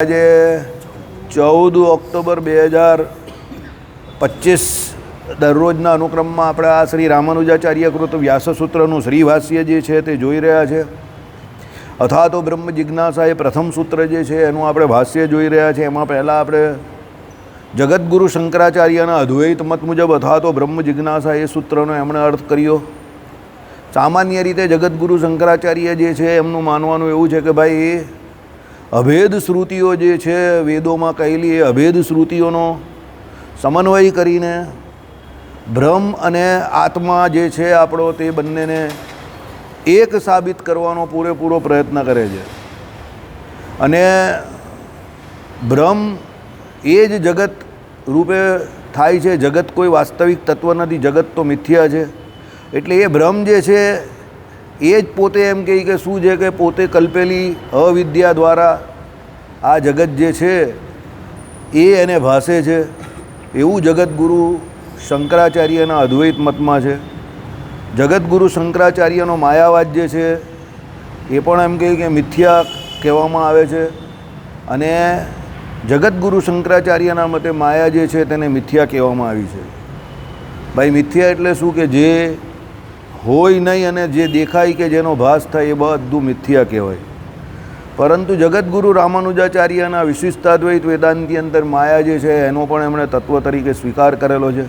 આજે 14 ઓક્ટોબર 2025 દરરોજના અનુક્રમમાં આપણે આ શ્રી રામાનુજાચાર્ય કૃત વ્યાસસૂત્રનું શ્રીભાષ્ય જે છે તે જોઈ રહ્યા છે. અથવા તો બ્રહ્મ જિજ્ઞાસા એ પ્રથમ સૂત્ર જે છે એનું આપણે ભાષ્ય જોઈ રહ્યા છે. એમાં પહેલાં આપણે જગતગુરુ શંકરાચાર્યના અદ્વૈત મત મુજબ અથવા તો બ્રહ્મ જિજ્ઞાસા એ સૂત્રનો એમણે અર્થ કર્યો. સામાન્ય રીતે જગતગુરુ શંકરાચાર્ય જે છે એમનું માનવાનું એવું છે કે ભાઈ અભેદ શ્રુતિઓ જે છે વેદોમાં કહેલી એ અભેદ શ્રુતિઓનો સમન્વય કરીને બ્રહ્મ અને આત્મા જે છે આપણો તે બંનેને એક સાબિત કરવાનો પૂરેપૂરો પ્રયત્ન કરે છે. અને બ્રહ્મ એ જ જગત રૂપે થાય છે. જગત કોઈ વાસ્તવિક તત્વ નથી, જગત તો મિથ્યા છે. એટલે એ બ્રહ્મ જે છે એ જ પોતે એમ કહે કે શું છે કે પોતે કલ્પેલી અવિદ્યા દ્વારા આ જગત જે છે એ એને ભાસે છે. એવું જગતગુરુ શંકરાચાર્યના અદ્વૈત મતમાં છે. જગતગુરુ શંકરાચાર્યનો માયાવાદ જે છે એ પણ એમ કહે કે મિથ્યા કહેવામાં આવે છે. અને જગતગુરુ શંકરાચાર્યના મતે માયા જે છે તેને મિથ્યા કહેવામાં આવી છે. ભાઈ મિથ્યા એટલે શું કે જે હોય નહીં અને જે દેખાય કે જેનો ભાસ થાય એ બધું મિથ્યા કહેવાય. પરંતુ જગતગુરુ રામાનુજાચાર્યના વિશિષ્ટાદ્વૈત વેદાંતિ અંતર માયા જે છે એનો પણ એમણે તત્વ તરીકે સ્વીકાર કરેલો છે.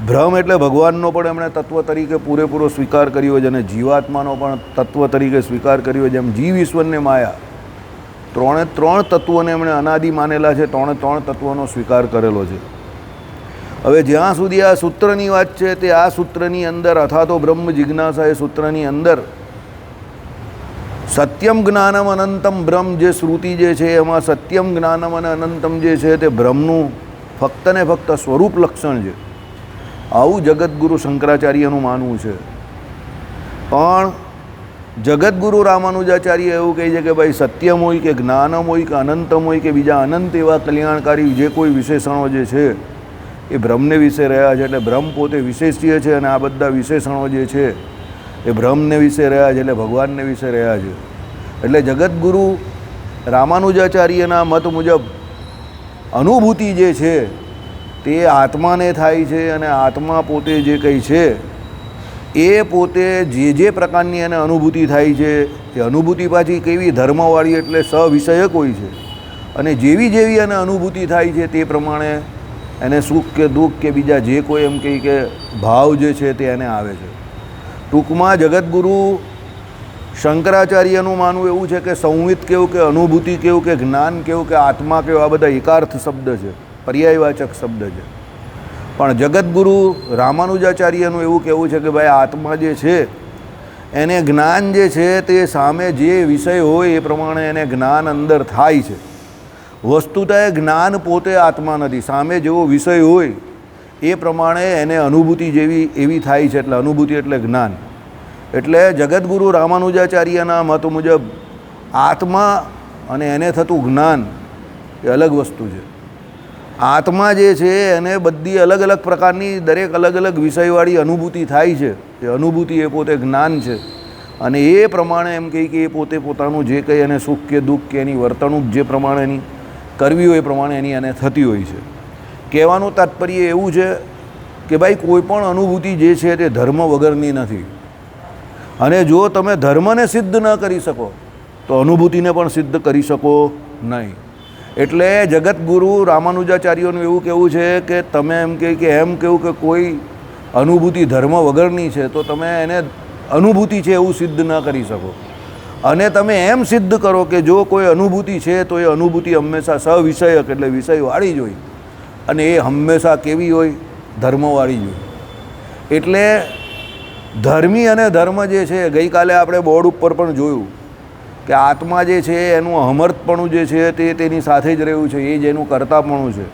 ભ્રમ એટલે ભગવાનનો પણ એમણે તત્વ તરીકે પૂરેપૂરો સ્વીકાર કર્યો છે અને જીવાત્માનો પણ તત્વ તરીકે સ્વીકાર કર્યો છે. એમ જીવ ઈશ્વરને માયા ત્રણ તત્વોને એમણે અનાદિ માનેલા છે. ત્રણ તત્વોનો સ્વીકાર કરેલો છે. હવે જ્યાં સુધી આ સૂત્રની વાત છે તે આ સૂત્રની અંદર અથવા તો બ્રહ્મ જિજ્ઞાસા એ સૂત્રની અંદર સત્યમ જ્ઞાનમ અનંતમ બ્રહ્મ જે શ્રુતિ જે છે એમાં સત્યમ જ્ઞાનમ અને અનંતમ જે છે તે બ્રહ્મનું ફક્ત ને ફક્ત સ્વરૂપ લક્ષણ છે. આવું જગતગુરુ શંકરાચાર્યનું માનવું છે. પણ જગતગુરુ રામાનુજાચાર્ય એવું કહે છે કે ભાઈ સત્યમ હોય કે જ્ઞાનમ હોય કે અનંતમ હોય કે બીજા અનંત એવા કલ્યાણકારી જે કોઈ વિશેષણો જે છે એ બ્રહ્મને વિશે રહ્યા છે. એટલે બ્રહ્મ પોતે વિશેષ્ય છે અને આ બધા વિશેષણો જે છે એ બ્રહ્મને વિશે રહ્યા છે, એટલે ભગવાનને વિશે રહ્યા છે. એટલે જગતગુરુ રામાનુજાચાર્યના મત મુજબ અનુભૂતિ જે છે તે આત્માને થાય છે. અને આત્મા પોતે જે કંઈ છે એ પોતે જે પ્રકારની એને અનુભૂતિ થાય છે એ અનુભૂતિ પાછી કેવી ધર્મવાળી એટલે સવિષયક હોય છે. અને જેવી જેવી એને અનુભૂતિ થાય છે તે પ્રમાણે એને સુખ કે દુઃખ કે બીજા જે કોઈ એમ કહે કે ભાવ જે છે તે એને આવે છે. ટૂંકમાં જગતગુરુ શંકરાચાર્યનું માનવું એવું છે કે સંવિત કેવું કે અનુભૂતિ કેવું કે જ્ઞાન કેવું કે આત્મા કેવું આ બધા એકાર્થ શબ્દ છે, પર્યાયવાચક શબ્દ છે. પણ જગતગુરુ રામાનુજાચાર્યનું એવું કહેવું છે કે ભાઈ આત્મા જે છે એને જ્ઞાન જે છે તે સામે જે વિષય હોય એ પ્રમાણે એને જ્ઞાન અંદર થાય છે. વસ્તુતઃ જ્ઞાન પોતે આત્મા નથી, સામે જેવો વિષય હોય એ પ્રમાણે એને અનુભૂતિ જેવી એવી થાય છે. એટલે અનુભૂતિ એટલે જ્ઞાન. એટલે જગતગુરુ રામાનુજાચાર્યના મત મુજબ આત્મા અને એને થતું જ્ઞાન એ અલગ વસ્તુ છે. આત્મા જે છે એને બધી અલગ અલગ પ્રકારની દરેક અલગ અલગ વિષયવાળી અનુભૂતિ થાય છે. એ અનુભૂતિ એ પોતે જ્ઞાન છે. અને એ પ્રમાણે એમ કહે કે એ પોતે પોતાનું જે કંઈ એને સુખ કે દુઃખ કે એની વર્તણૂક જે પ્રમાણેની કરવી હોય એ પ્રમાણે એની એને થતી હોય છે. કહેવાનું તાત્પર્ય એવું છે કે ભાઈ કોઈ પણ અનુભૂતિ જે છે તે ધર્મ વગરની નથી. અને જો તમે ધર્મને સિદ્ધ ન કરી શકો તો અનુભૂતિને પણ સિદ્ધ કરી શકો નહીં. એટલે જગતગુરુ રામાનુજાચાર્યનું એવું કહેવું છે કે તમે એમ કહેવું કે કોઈ અનુભૂતિ ધર્મ વગરની છે તો તમે એને અનુભૂતિ છે એવું સિદ્ધ ન કરી શકો. અને તમે એમ સિદ્ધ કરો કે જો કોઈ અનુભૂતિ છે તો એ અનુભૂતિ હંમેશા સવિષયક એટલે વિષયવાળી જ હોય. અને એ હંમેશા કેવી હોય? ધર્મવાળી જ હોય. એટલે ધર્મી અને ધર્મ જે છે ગઈકાલે આપણે બોર્ડ ઉપર પણ જોયું કે આત્મા જે છે એનું અમર્થપણું જે છે તે તેની સાથે જ રહ્યું છે. એ જ એનું કર્તાપણું છે.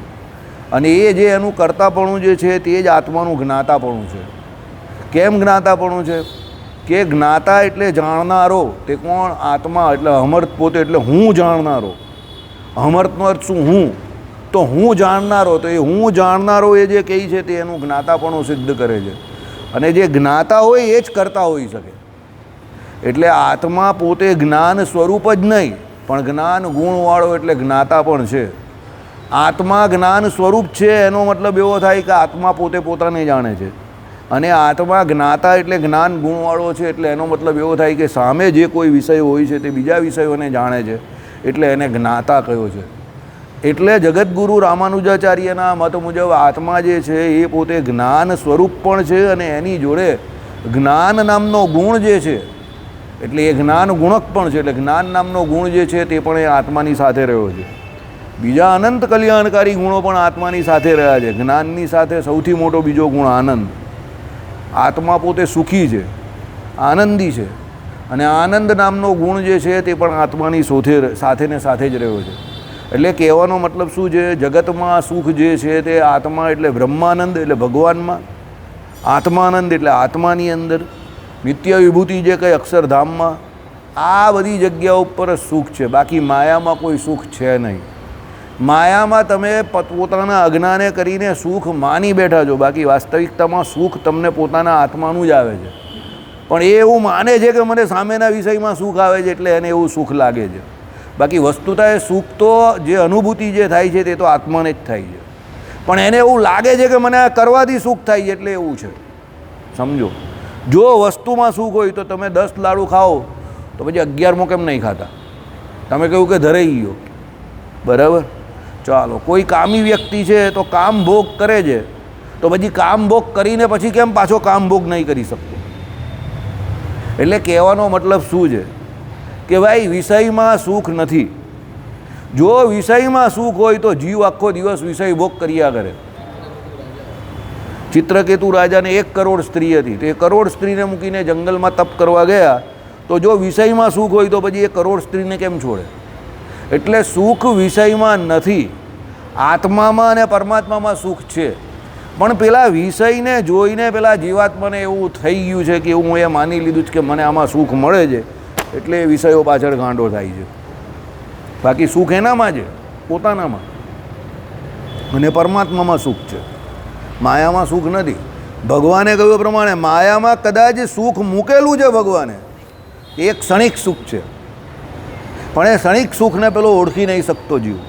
અને એ જે એનું કર્તાપણું જે છે તે જ આત્માનું જ્ઞાતાપણું છે. કેમ જ્ઞાતાપણું છે? કે જ્ઞાતા એટલે જાણનારો. તે કોણ? આત્મા. એટલે અમર્થ પોતે એટલે હું જાણનારો. અમર્થનો અર્થ શું? હું. તો હું જાણનારો. તો એ હું જાણનારો એ જે કહે છે તે એનું જ્ઞાતાપણું સિદ્ધ કરે છે. અને જે જ્ઞાતા હોય એ જ કરતા હોઈ શકે. એટલે આત્મા પોતે જ્ઞાન સ્વરૂપ જ નહીં, પણ જ્ઞાન ગુણવાળો એટલે જ્ઞાતા પણ છે. આત્મા જ્ઞાન સ્વરૂપ છે એનો મતલબ એવો થાય કે આત્મા પોતે પોતાને જાણે છે, અને આત્મા જ્ઞાતા એટલે જ્ઞાન ગુણવાળો છે, એટલે એનો મતલબ એવો થાય કે સામે જે કોઈ વિષય હોય છે તે બીજા વિષયોને જાણે છે, એટલે એને જ્ઞાતા કહ્યો છે. એટલે જગતગુરુ રામાનુજાચાર્યના મત મુજબ આત્મા જે છે એ પોતે જ્ઞાન સ્વરૂપ પણ છે, અને એની જોડે જ્ઞાન નામનો ગુણ જે છે એટલે એ જ્ઞાન ગુણક પણ છે. એટલે જ્ઞાન નામનો ગુણ જે છે તે પણ એ આત્માની સાથે રહ્યો છે. બીજા અનંત કલ્યાણકારી ગુણો પણ આત્માની સાથે રહ્યા છે. જ્ઞાનની સાથે સૌથી મોટો બીજો ગુણ આનંદ. આત્મા પોતે સુખી છે, આનંદી છે, અને આનંદ નામનો ગુણ જે છે તે પણ આત્માની સાથે ને સાથે જ રહ્યો છે. એટલે કહેવાનો મતલબ શું છે? જગતમાં સુખ જે છે તે આત્મા એટલે બ્રહ્માનંદ એટલે ભગવાનમાં, આત્માનંદ એટલે આત્માની અંદર, નિત્ય વિભૂતિ જે કંઈ અક્ષરધામમાં, આ બધી જગ્યાઓ ઉપર જ સુખ છે. બાકી માયામાં કોઈ સુખ છે નહીં. માયામાં તમે પોતાના અજ્ઞાને કરીને સુખ માની બેઠા છો, બાકી વાસ્તવિકતામાં સુખ તમને પોતાના આત્માનું જ આવે છે. પણ એ એવું માને છે કે મને સામેના વિષયમાં સુખ આવે છે એટલે એને એવું સુખ લાગે છે. બાકી વસ્તુતા એ સુખ તો જે અનુભૂતિ જે થાય છે તે તો આત્માને જ થાય છે, પણ એને એવું લાગે છે કે મને આ કરવાથી સુખ થાય છે એટલે એવું છે. સમજો, જો વસ્તુમાં સુખ હોય તો તમે 10 લાડુ ખાઓ તો પછી 11મો કેમ નહીં ખાતા? તમે કહ્યું કે ધરાઈ ગયો, બરાબર? ચાલો, કોઈ કામી વ્યક્તિ છે તો કામ ભોગ કરે છે, તો પછી કામ ભોગ કરીને પછી કેમ પાછો કામ ભોગ નહીં કરી શકતો? એટલે કહેવાનો મતલબ શું છે કે ભાઈ વિષયમાં સુખ નથી. જો વિષયમાં સુખ હોય તો જીવ આખો દિવસ વિષય ભોગ કર્યા કરે. ચિત્રકેતુ રાજાને 1 કરોડ સ્ત્રી હતી, તો 1 કરોડ સ્ત્રીને મૂકીને જંગલમાં તપ કરવા ગયા, તો જો વિષયમાં સુખ હોય તો પછી 1 કરોડ સ્ત્રીને કેમ છોડે? એટલે સુખ વિષયમાં નથી, આત્મામાં અને પરમાત્મામાં સુખ છે. પણ પેલા વિષયને જોઈને પેલા જીવાત્માને એવું થઈ ગયું છે કે હું એ માની લીધું છે કે મને આમાં સુખ મળે છે, એટલે એ વિષયો પાછળ ગાંડો થાય છે. બાકી સુખ એનામાં છે, પોતાનામાં, અને પરમાત્મામાં સુખ છે, માયામાં સુખ નથી. ભગવાને કહ્યું પ્રમાણે માયામાં કદાચ સુખ મૂકેલું છે ભગવાને, એક ક્ષણિક સુખ છે, પણ એ ક્ષણિક સુખને પેલો ઓળખી નહીં શકતો જીવ.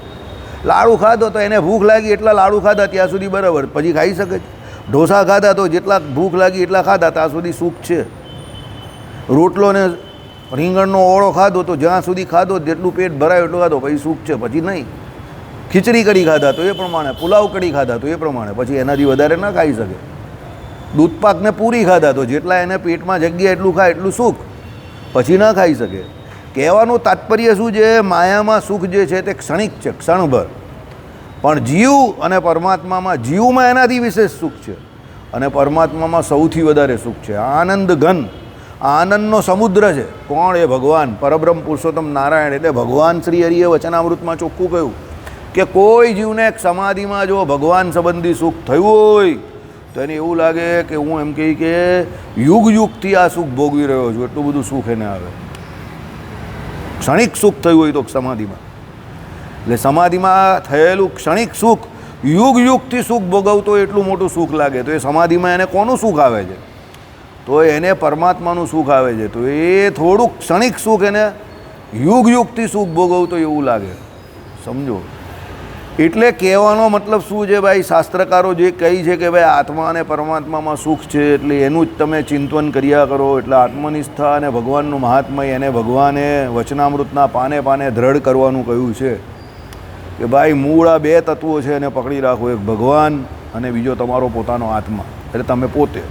લાડુ ખાધો તો એને ભૂખ લાગી એટલા લાડુ ખાધા ત્યાં સુધી બરાબર, પછી ખાઈ શકે છે. ઢોસા ખાધા તો જેટલા ભૂખ લાગી એટલા ખાધા ત્યાં સુધી સુખ છે. રોટલો ને રીંગણનો ઓળો ખાધો તો જ્યાં સુધી ખાધો જેટલું પેટ ભરાય એટલું ખાધો, પછી સુખ છે, પછી નહીં. ખીચડી કઢી ખાધા તો એ પ્રમાણે, પુલાવ કઢી ખાધા તો એ પ્રમાણે, પછી એનાથી વધારે ના ખાઈ શકે. દૂધપાકને પૂરી ખાધા તો જેટલા એને પેટમાં જગ્યા એટલું ખાય એટલું સુખ, પછી ના ખાઈ શકે. કહેવાનું તાત્પર્ય શું છે? માયામાં સુખ જે છે તે ક્ષણિક છે, ક્ષણભર. પણ જીવ અને પરમાત્મામાં, જીવમાં એનાથી વિશેષ સુખ છે, અને પરમાત્મામાં સૌથી વધારે સુખ છે. આનંદ ઘન, આનંદનો સમુદ્ર છે. કોણ? એ ભગવાન પરબ્રહ્મ પુરુષોત્તમ નારાયણ. એટલે ભગવાન શ્રી હરિએ વચનામૃતમાં ચોખ્ખું કહ્યું કે કોઈ જીવને સમાધિમાં જો ભગવાન સંબંધી સુખ થયું હોય તો એને એવું લાગે કે હું એમ કહી કે યુગ યુગથી આ સુખ ભોગવી રહ્યો છું, એટલું બધું સુખ એને આવે. ક્ષણિક સુખ થયું હોય તો સમાધિમાં, એટલે સમાધિમાં થયેલું ક્ષણિક સુખ યુગ યુગથી સુખ ભોગવતો એટલું મોટું સુખ લાગે, તો એ સમાધિમાં એને કોનું સુખ આવે છે? તો એને પરમાત્માનું સુખ આવે છે. તો એ થોડુંક ક્ષણિક સુખ એને યુગ યુગથી સુખ ભોગવતો એવું લાગે. સમજો, એટલે કહેવાનો મતલબ શું છે ભાઈ? શાસ્ત્રકારો જે કહી છે કે ભાઈ આત્મા અને પરમાત્મામાં સુખ છે, એટલે એનું જ તમે ચિંતન કર્યા કરો. એટલે આત્મનિષ્ઠા અને ભગવાનનું મહાત્મય એને ભગવાને વચનામૃતના પાને પાને દ્રઢ કરવાનું કહ્યું છે કે ભાઈ મૂળ આ 2 તત્વો છે એને પકડી રાખો, એક ભગવાન અને બીજો તમારો પોતાનો આત્મા. એટલે તમે પોતે,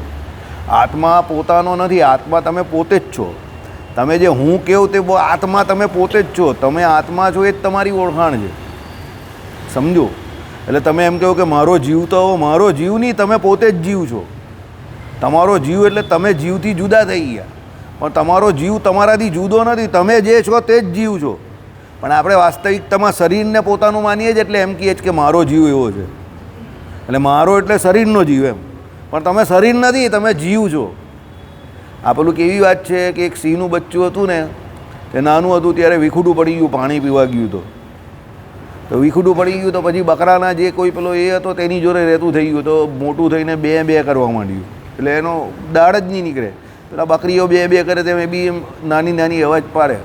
આત્મા પોતાનો નથી, આત્મા તમે પોતે જ છો. તમે જે હું કહું તે આત્મા તમે પોતે જ છો. તમે આત્મા છો એ જ તમારી ઓળખાણ છે. સમજો, એટલે તમે એમ કહો કે મારો જીવ તો મારો જીવ નહીં, તમે પોતે જ જીવ છો. તમારો જીવ એટલે તમે જીવથી જુદા થઈ ગયા, પણ તમારો જીવ તમારાથી જુદો નથી. તમે જે છો તે જ જીવ છો. પણ આપણે વાસ્તવિકતામાં શરીરને પોતાનું માનીએ જ, એટલે એમ કહીએ જ કે મારો જીવ એવો છે, એટલે મારો એટલે શરીરનો જીવ એમ. પણ તમે શરીર નથી, તમે જીવ છો. આ પેલું કેવી વાત છે કે એક સિંહનું બચ્ચું હતું ને, તે નાનું હતું ત્યારે વિખૂટું પડી ગયું, પાણી પીવા ગયું તો વિખૂટું પડી ગયું. તો પછી બકરાના જે કોઈ પેલો એ હતો તેની જોડે રહેતું થઈ ગયું, તો મોટું થઈને બે કરવા માંડ્યું. એટલે એનો દાળ જ નહીં નીકળે. પેલા બકરીઓ બે કરે તેમ એ બી એમ નાની નાની અવાજ પાડે.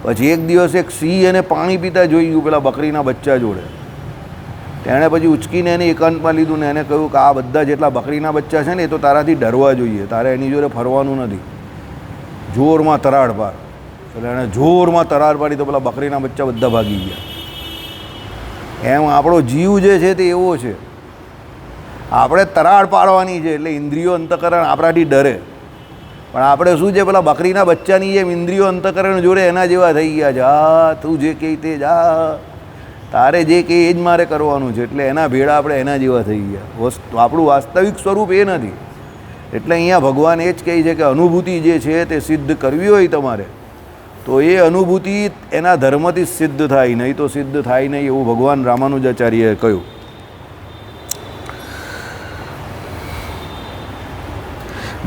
પછી એક દિવસ એક સિંહ એને પાણી પીતા જોઈ ગયું પેલા બકરીના બચ્ચા જોડે. તેણે પછી ઉચકીને એને એકાંતમાં લીધું ને એને કહ્યું કે આ બધા જેટલા બકરીના બચ્ચા છે ને એ તો તારાથી ડરવા જોઈએ, તારે એની જોડે ફરવાનું નથી. જોરમાં તરાડ પાડ. એટલે એણે જોરમાં તરાડ પાડી તો પેલા બકરીના બચ્ચા બધા ભાગી ગયા. એમ આપણો જીવ જે છે તે એવો છે, આપણે તરાડ પાડવાની છે એટલે ઇન્દ્રિયો અંતઃકરણ આપણાથી ડરે. પણ આપણે શું છે પેલા બકરીના બચ્ચાની જેમ ઇન્દ્રિયો અંતઃકરણ જોડે એના જેવા થઈ ગયા છે. હા તું જે કહે તે જા, તારે જે કહે એ જ મારે કરવાનું છે. એટલે એના ભેળા આપણે એના જેવા થઈ ગયા. આપણું વાસ્તવિક સ્વરૂપ એ નથી. એટલે અહીંયા ભગવાન એ જ કહે છે કે અનુભૂતિ જે છે તે સિદ્ધ કરવી હોય તમારે તો એ અનુભૂતિ એના ધર્મથી સિદ્ધ થાય, નહીં તો સિદ્ધ થાય નહીં, એવું ભગવાન રામાનુજાચાર્યએ કહ્યું.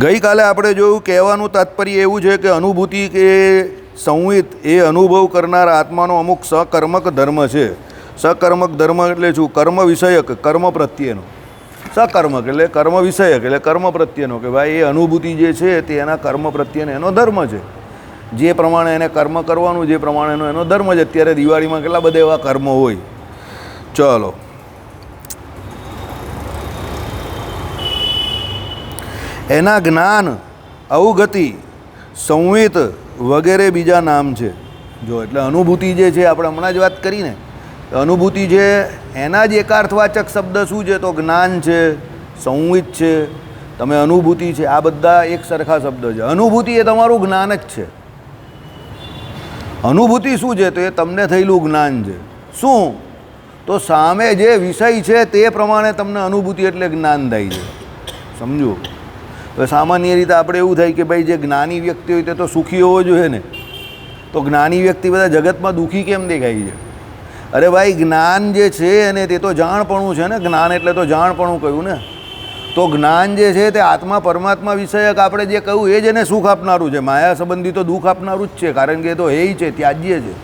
ગઈકાલે આપણે જોયું, કહેવાનું તાત્પર્ય એવું છે કે અનુભૂતિ કે સંવિત એ અનુભવ કરનાર આત્માનો અમુક સકર્મક ધર્મ છે. સકર્મક ધર્મ એટલે શું? કર્મ વિષયક, કર્મ પ્રત્યેનો. સકર્મક એટલે કર્મ વિષયક એટલે કર્મ પ્રત્યેનો, કે ભાઈ એ અનુભૂતિ જે છે તે એના કર્મ પ્રત્યેનો એનો ધર્મ છે. જે પ્રમાણે એને કર્મ કરવાનું, જે પ્રમાણેનો એનો ધર્મ છે. અત્યારે દિવાળીમાં કેટલા બધા એવા કર્મ હોય. ચલો, એના જ્ઞાન, અવગતિ, સંવિત વગેરે બીજા નામ છે. જો એટલે અનુભૂતિ જે છે આપણે હમણાં જ વાત કરીને, અનુભૂતિ છે એના જ એકાર્થવાચક શબ્દ શું છે? તો જ્ઞાન છે, સંવિત છે, તમે અનુભૂતિ છે, આ બધા એક સરખા શબ્દ છે. અનુભૂતિ એ તમારું જ્ઞાન જ છે. અનુભૂતિ શું છે? તો એ તમને થયેલું જ્ઞાન છે. શું? તો સામે જે વિષય છે તે પ્રમાણે તમને અનુભૂતિ એટલે જ્ઞાન થાય છે. સમજો. હવે સામાન્ય રીતે આપણે એવું થાય કે ભાઈ જે જ્ઞાની વ્યક્તિ હોય તે તો સુખી હોવો જોઈએ ને, તો જ્ઞાની વ્યક્તિ બધા જગતમાં દુઃખી કેમ દેખાય છે? અરે ભાઈ જ્ઞાન જે છે અને તે તો જાણપણું છે ને. જ્ઞાન એટલે તો જાણપણું કહ્યું ને. તો જ્ઞાન જે છે તે આત્મા પરમાત્મા વિષયક આપણે જે કહ્યું એ જ એને સુખ આપનારું છે. માયા સંબંધી તો દુઃખ આપનારું જ છે, કારણ કે એ તો હે છે, ત્યાજ્ય છે.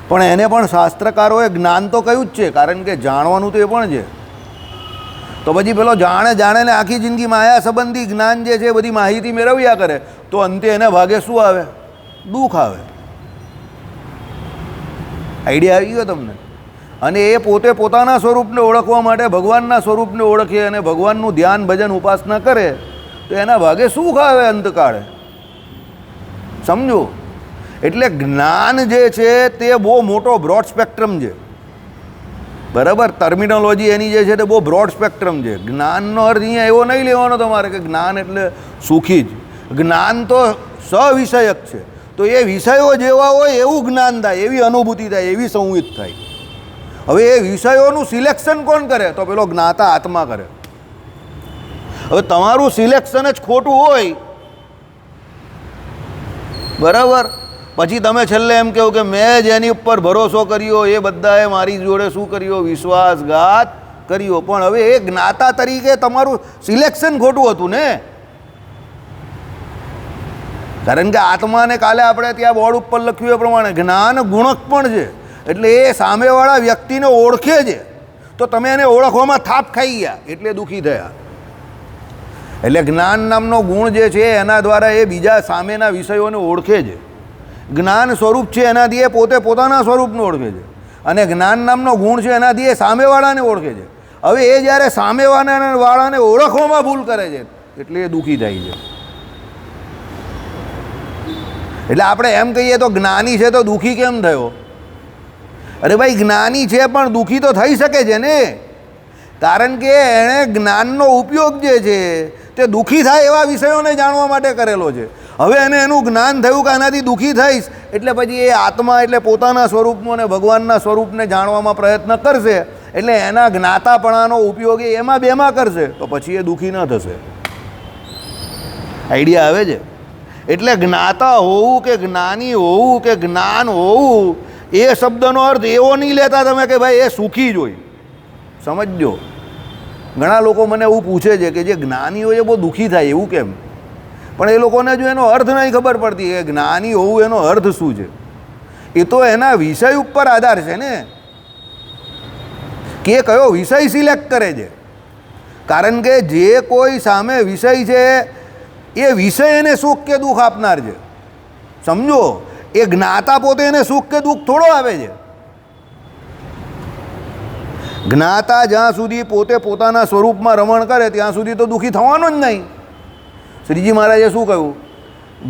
પણ એને પણ શાસ્ત્રકારોએ જ્ઞાન તો કહ્યું જ છે, કારણ કે જાણવાનું તો એ પણ છે. તો પછી પેલો જાણે ને આખી જિંદગી માયા સંબંધી જ્ઞાન જે છે બધી માહિતી મેળવ્યા કરે તો અંતે એને ભાગે શું આવે? દુઃખ આવે. આઈડિયા આવી ગયો તમને? અને એ પોતે પોતાના સ્વરૂપને ઓળખવા માટે ભગવાનના સ્વરૂપને ઓળખે અને ભગવાનનું ધ્યાન ભજન ઉપાસના કરે તો એના ભાગે સુખ આવે અંતકાળે. સમજો. એટલે જ્ઞાન જે છે તે બહુ મોટો બ્રોડ સ્પેક્ટ્રમ છે. બરાબર? ટર્મિનોલોજી એની જે છે તે બહુ બ્રોડ સ્પેક્ટ્રમ છે. જ્ઞાનનો અર્થ અહીંયા એવો નહીં લેવાનો તમારે કે જ્ઞાન એટલે સુખી જ. જ્ઞાન તો સવિષયક છે. તો એ વિષયો જેવા હોય એવું જ્ઞાન થાય, એવી અનુભૂતિ થાય, એવી સંવિત થાય. હવે એ વિષયોનું સિલેક્શન કોણ કરે? તો પેલો જ્ઞાતા આત્મા કરે. હવે તમારું સિલેક્શન જ ખોટું હોય, બરાબર, પછી તમે છેલ્લે એમ કહો કે મેં જેની ઉપર ભરોસો કર્યો એ બધાએ મારી જોડે શું કર્યો? વિશ્વાસઘાત કર્યો. પણ હવે એ જ્ઞાતા તરીકે તમારું સિલેક્શન ખોટું હતું ને. કારણ કે આત્માને કાલે આપણે ત્યાં બોર્ડ ઉપર લખ્યું એ પ્રમાણે જ્ઞાન ગુણક પણ છે. એટલે એ સામેવાળા વ્યક્તિને ઓળખે છે. તો તમે એને ઓળખવામાં થાપ ખાઈ ગયા એટલે દુઃખી થયા. એટલે જ્ઞાન નામનો ગુણ જે છે એના દ્વારા એ બીજા સામેના વિષયોને ઓળખે છે. જ્ઞાન સ્વરૂપ છે એનાથી એ પોતે પોતાના સ્વરૂપને ઓળખે છે. અને જ્ઞાન નામનો ગુણ છે એનાથી એ સામેવાળાને ઓળખે છે. હવે એ જ્યારે સામેવાળાને ઓળખવામાં ભૂલ કરે છે એટલે એ દુઃખી થાય છે. એટલે આપણે એમ કહીએ તો જ્ઞાની છે તો દુઃખી કેમ થયો? અરે ભાઈ જ્ઞાની છે પણ દુઃખી તો થઈ શકે છે ને. કારણ કે એણે જ્ઞાનનો ઉપયોગ જે છે તે દુઃખી થાય એવા વિષયોને જાણવા માટે કરેલો છે. હવે એને એનું જ્ઞાન થયું કે આનાથી દુઃખી થઈશ એટલે પછી એ આત્મા એટલે પોતાના સ્વરૂપનો અને ભગવાનના સ્વરૂપને જાણવામાં પ્રયત્ન કરશે. એટલે એના જ્ઞાતાપણાનો ઉપયોગ એ એમાં બેમાં કરશે તો પછી એ દુઃખી ન થશે. આઈડિયા આવે છે? એટલે જ્ઞાતા હોવું કે જ્ઞાની હોવું કે જ્ઞાન હોવું એ શબ્દનો અર્થ એવો નહીં લેતા તમે કે ભાઈ એ સુખી જ હોય. સમજજો. ઘણા લોકો મને એવું પૂછે છે કે જે જ્ઞાની હોય એ બહુ દુઃખી થાય એવું કેમ? પણ એ લોકોને જો એનો અર્થ નહીં ખબર પડતી કે જ્ઞાની હોવું એનો અર્થ શું છે. એ તો એના વિષય ઉપર આધાર છે ને, કે કયો વિષય સિલેક્ટ કરે છે. કારણ કે જે કોઈ સામે વિષય છે એ વિષય એને સુખ કે દુઃખ આપનાર છે. સમજો. એ જ્ઞાતા પોતે એને સુખ કે દુઃખ થોડો આવે છે. જ્ઞાતા જ્યાં સુધી પોતે પોતાના સ્વરૂપમાં રમણ કરે ત્યાં સુધી તો દુઃખી થવાનો જ નહીં. શ્રીજી મહારાજે શું કહ્યું?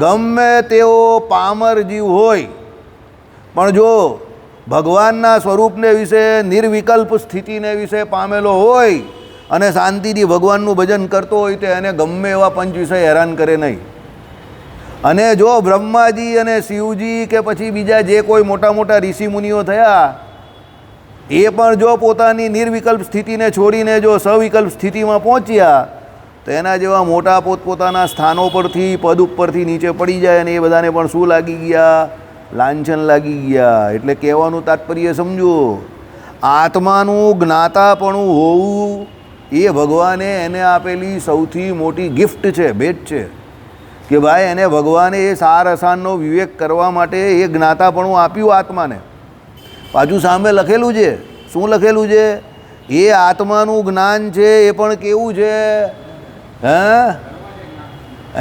ગમે તેવો પામર જીવ હોય પણ જો ભગવાનના સ્વરૂપને વિશે નિર્વિકલ્પ સ્થિતિને વિશે પામેલો હોય અને શાંતિથી ભગવાનનું ભજન કરતો હોય તો એને ગમે એવા પંચ વિષય હેરાન કરે નહીં. અને જો બ્રહ્માજી અને શિવજી કે પછી બીજા જે કોઈ મોટા મોટા ઋષિમુનિઓ થયા એ પણ જો પોતાની નિર્વિકલ્પ સ્થિતિને છોડીને જો સવિકલ્પ સ્થિતિમાં પહોંચ્યા તો એના જેવા મોટા પોતપોતાના સ્થાનો પરથી પદ ઉપરથી નીચે પડી જાય અને એ બધાને પણ શું લાગી ગયા? લાંછન લાગી ગયા. એટલે કહેવાનું તાત્પર્ય સમજો, આત્માનું જ્ઞાતાપણું હોવું એ ભગવાને એને આપેલી સૌથી મોટી ગિફ્ટ છે, ભેટ છે કે ભાઈ એને ભગવાને એ સાર અસાનનો વિવેક કરવા માટે એ જ્ઞાતાપણું આપ્યું આત્માને. પાછું સામે લખેલું છે, શું લખેલું છે? એ આત્માનું જ્ઞાન છે એ પણ કેવું છે?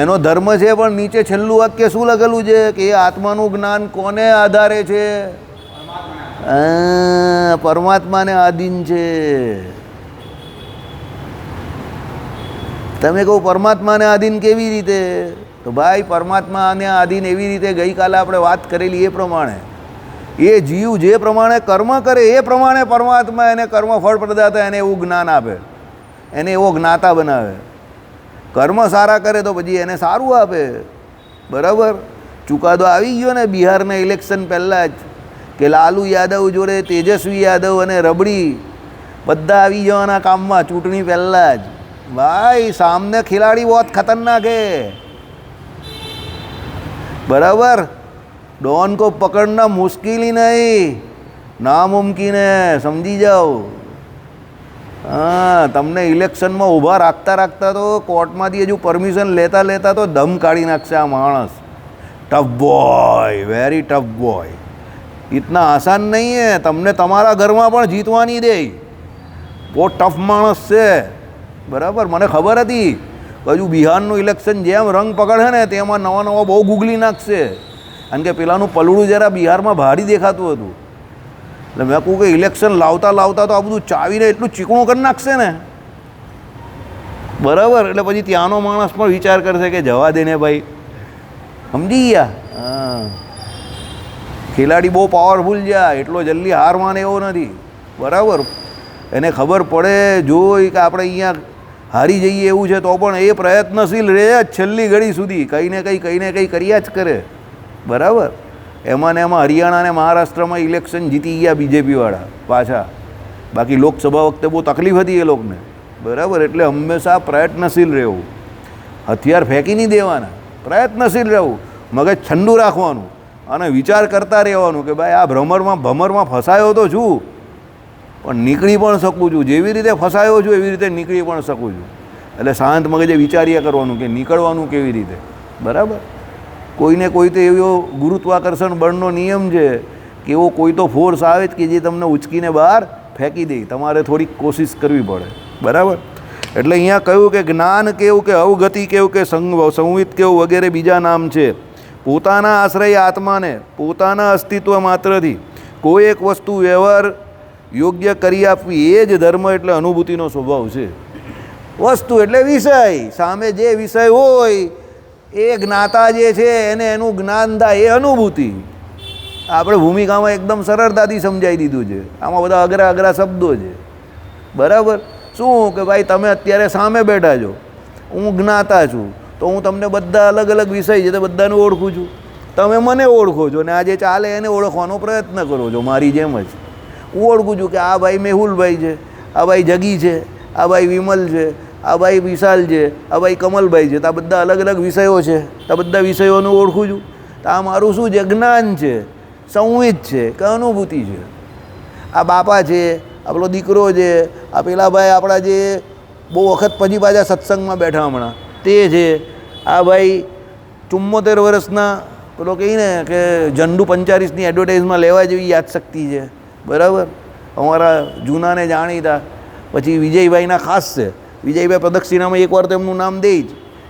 એનો ધર્મ છે. પણ નીચે છેલ્લું વાક્ય શું લખેલું છે? કે એ આત્માનું જ્ઞાન કોને આધારે છે? પરમાત્માને આધીન છે. તમે કહો પરમાત્માને આધીન કેવી રીતે? તો ભાઈ પરમાત્માને આધીન એવી રીતે ગઈકાલે આપણે વાત કરેલી એ પ્રમાણે એ જીવ જે પ્રમાણે કર્મ કરે એ પ્રમાણે પરમાત્મા એને કર્મફળ પ્રદાતા એને એવું જ્ઞાન આપે, એને એવો જ્ઞાતા બનાવે. કર્મ સારા કરે તો પછી એને સારું આપે. બરાબર? ચુકાદો આવી ગયો ને બિહારના ઇલેક્શન પહેલાં જ કે લાલુ યાદવ જોડે તેજસ્વી યાદવ અને રબડી બધા આવી જવાના કામમાં ચૂંટણી પહેલાં જ. भाई सामने खिलाड़ी बहुत खतरनाक है. बराबर? डॉन को पकड़ना मुश्किल ही नहीं, नामुमकिन है, समझी जाओ. हाँ, તમને ઇલેક્શનમાં ઊભા રાખતા રાખતા તો કોર્ટમાંથી હજુ પરમિશન લેતા લેતા તો દમ કાઢી નાખશે આ માણસ. Tough boy, very tough boy. ઇતના આસાન નહીં હે. તમને તમારા ઘરમાં પણ જીતવા નહીં દે. બહુ ટફ માણસ છે. બરાબર? મને ખબર હતી હજુ બિહારનું ઇલેક્શન જેમ રંગ પકડે ને તેમાં નવા નવા બહુ ગુગલી નાખશે. કારણ કે પેલાનું પલડું જરા બિહારમાં ભારી દેખાતું હતું. એટલે મેં કહું કે ઇલેક્શન લાવતા લાવતા તો આ બધું ચાવીને એટલું ચીકણું કરી નાખશે ને. બરાબર? એટલે પછી ત્યાંનો માણસ પણ વિચાર કરશે કે જવા દે ને ભાઈ. સમજી ગયા? હા, ખેલાડી બહુ પાવરફુલ છે, એટલો જલ્દી હાર માને એવો નથી. બરાબર? એને ખબર પડે જોઈ કે આપણે અહીંયા હારી જઈએ એવું છે તો પણ એ પ્રયત્નશીલ રહે જ છેલ્લી ઘડી સુધી. કંઈ ને કંઈ કર્યા જ કરે. બરાબર? એમાં ને એમાં હરિયાણા અને મહારાષ્ટ્રમાં ઇલેક્શન જીતી ગયા બીજેપીવાળા પાછા. બાકી લોકસભા વખતે બહુ તકલીફ હતી એ લોકોને. બરાબર? એટલે હંમેશા પ્રયત્નશીલ રહેવું, હથિયાર ફેંકી નહીં દેવાના, પ્રયત્નશીલ રહેવું, મગજ ઠંડુ રાખવાનું અને વિચાર કરતા રહેવાનું કે ભાઈ આ ભમરમાં ફસાયો તો છું પણ નીકળી પણ શકું છું. જેવી રીતે ફસાયો છું એવી રીતે નીકળી પણ શકું છું. એટલે શાંત મગજે વિચાર્યા કરવાનું કે નીકળવાનું કેવી રીતે. બરાબર? કોઈને કોઈ તો એવો ગુરુત્વાકર્ષણ બળનો નિયમ છે કે એવો કોઈ તો ફોર્સ આવે જ કે જે તમને ઉચકીને બહાર ફેંકી દે. તમારે થોડીક કોશિશ કરવી પડે. બરાબર? એટલે અહીંયા કહ્યું કે જ્ઞાન કેવું કે અવગતિ કેવું કે સંવિત કેવું વગેરે બીજા નામ છે. પોતાના આશ્રય આત્માને પોતાના અસ્તિત્વ માત્રથી કોઈ એક વસ્તુ વ્યવહાર યોગ્ય કરી આપવી એ જ ધર્મ એટલે અનુભૂતિનો સ્વભાવ છે. વસ્તુ એટલે વિષય. સામે જે વિષય હોય એ જ્ઞાતા જે છે એને એનું જ્ઞાન થાય એ અનુભૂતિ. આપણે ભૂમિકામાં એકદમ સરળતાથી સમજાવી દીધું છે. આમાં બધા અઘરા અઘરા શબ્દો છે. બરાબર? શું કે ભાઈ તમે અત્યારે સામે બેઠા છો, હું જ્ઞાતા છું, તો હું તમને બધા અલગ અલગ વિષય છે તે બધાને ઓળખું છું. તમે મને ઓળખો છો ને આ જે ચાલે એને ઓળખવાનો પ્રયત્ન કરો છો મારી જેમ જ. હું ઓળખું છું કે આ ભાઈ મેહુલભાઈ છે, આ ભાઈ જગી છે, આ ભાઈ વિમલ છે, આ ભાઈ વિશાલ છે, આ ભાઈ કમલભાઈ છે. તો આ બધા અલગ અલગ વિષયો છે. તો આ બધા વિષયોને ઓળખું છું. તો આ મારું શું છે? જ્ઞાન છે, સંવિત છે કે અનુભૂતિ છે. આ બાપા છે, આ પેલો દીકરો છે, આ પેલા ભાઈ આપણા જે બહુ વખત પછી પાછા સત્સંગમાં બેઠા હમણાં તે છે, આ ભાઈ 74 વર્ષના પેલો કહીને કે ઝંડુ 45ની એડવર્ટાઇઝમાં લેવા જેવી યાદશક્તિ છે. બરાબર? અમારા જૂનાને જાણીતા. પછી વિજયભાઈના ખાસ છે. વિજયભાઈ પ્રદક્ષિણામાં એકવાર તો એમનું નામ દે જ